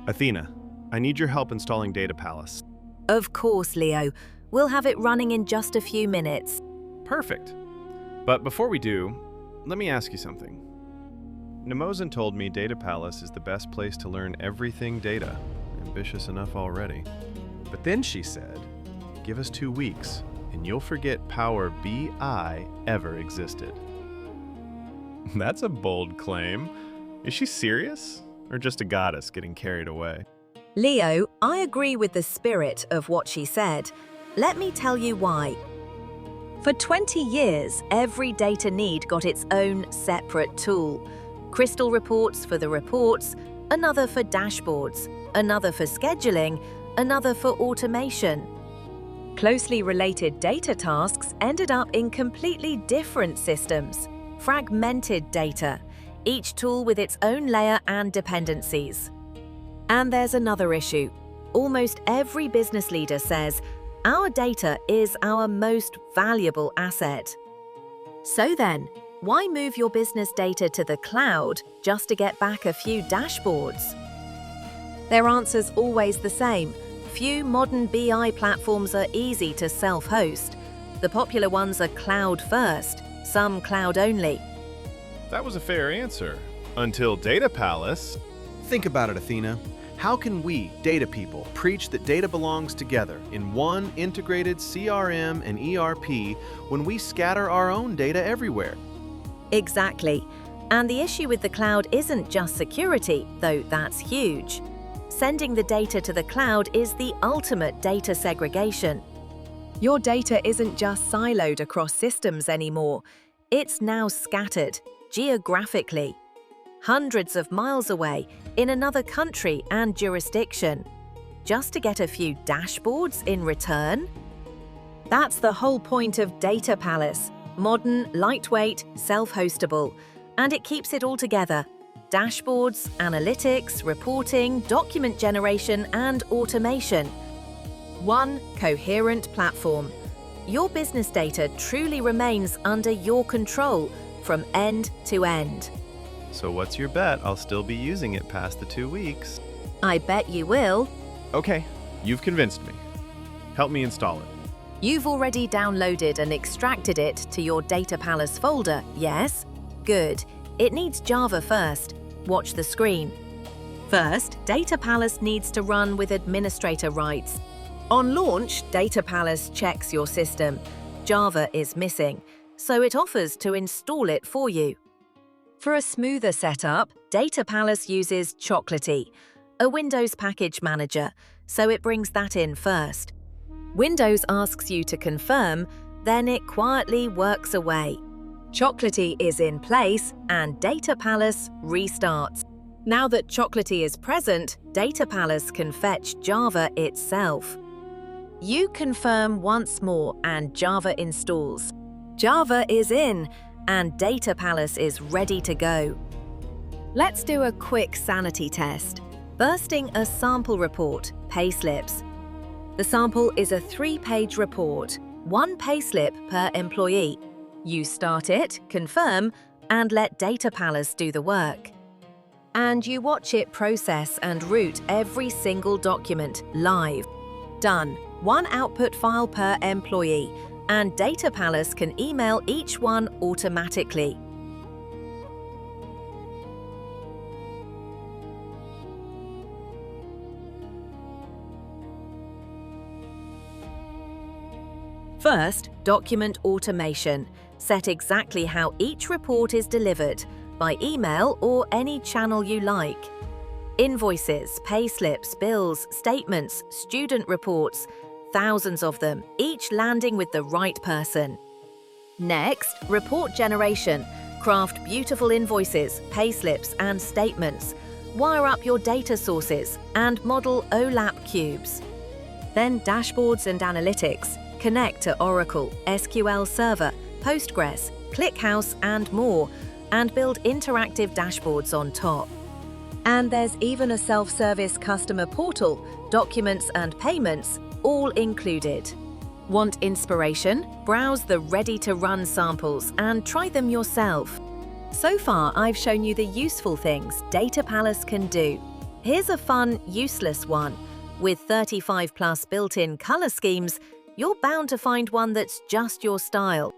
Athena, I need your help installing DataPallas. Of course, Leo. We'll have it running in just a few minutes. Perfect. But before we do, let me ask you something. Nemosin told me DataPallas is the best place to learn everything data. Ambitious enough already. But then she said, give us 2 weeks, and you'll forget Power BI ever existed. That's a bold claim. Is she serious? Or just a goddess getting carried away? Leo, I agree with the spirit of what she said. Let me tell you why. For 20 years, every data need got its own separate tool. Crystal reports for the reports, another for dashboards, another for scheduling, another for automation. Closely related data tasks ended up in completely different systems, fragmented data, each tool with its own layer and dependencies. And there's another issue. Almost every business leader says, our data is our most valuable asset. So then, why move your business data to the cloud just to get back a few dashboards? Their answer's always the same. Few modern BI platforms are easy to self-host. The popular ones are cloud first, some cloud only. That was a fair answer. Until DataPallas. Think about it, Athena. How can we, data people, preach that data belongs together in one integrated CRM and ERP when we scatter our own data everywhere? Exactly. And the issue with the cloud isn't just security, though that's huge. Sending the data to the cloud is the ultimate data segregation. Your data isn't just siloed across systems anymore. It's now scattered, geographically, hundreds of miles away in another country and jurisdiction, just to get a few dashboards in return? That's the whole point of DataPallas. Modern, lightweight, self-hostable, and it keeps it all together. Dashboards, analytics, reporting, document generation, and automation. One coherent platform. Your business data truly remains under your control from end to end. So what's your bet I'll still be using it past the 2 weeks? I bet you will. Okay, you've convinced me. Help me install it. You've already downloaded and extracted it to your DataPallas folder, yes? Good. It needs Java first. Watch the screen. First, DataPallas needs to run with administrator rights. On launch, DataPallas checks your system. Java is missing, so it offers to install it for you. For a smoother setup, DataPallas uses Chocolatey, a Windows package manager, so it brings that in first. Windows asks you to confirm, then it quietly works away. Chocolatey is in place and DataPallas restarts. Now that Chocolatey is present, DataPallas can fetch Java itself. You confirm once more and Java installs. Java is in and DataPallas is ready to go. Let's do a quick sanity test. Bursting a sample report, Payslips. The sample is a 3-page report, 1 payslip per employee. You start it, confirm, and let DataPallas do the work. And you watch it process and route every single document live. Done. 1 output file per employee, and DataPallas can email each one automatically. First, document automation. Set exactly how each report is delivered, by email or any channel you like. Invoices, payslips, bills, statements, student reports, thousands of them, each landing with the right person. Next, report generation. Craft beautiful invoices, payslips, and statements. Wire up your data sources and model OLAP cubes. Then dashboards and analytics. Connect to Oracle, SQL Server, Postgres, ClickHouse, and more, and build interactive dashboards on top. And there's even a self-service customer portal, documents and payments, all included. Want inspiration? Browse the ready-to-run samples and try them yourself. So far, I've shown you the useful things DataPallas can do. Here's a fun, useless one. With 35 plus built-in color schemes, you're bound to find one that's just your style.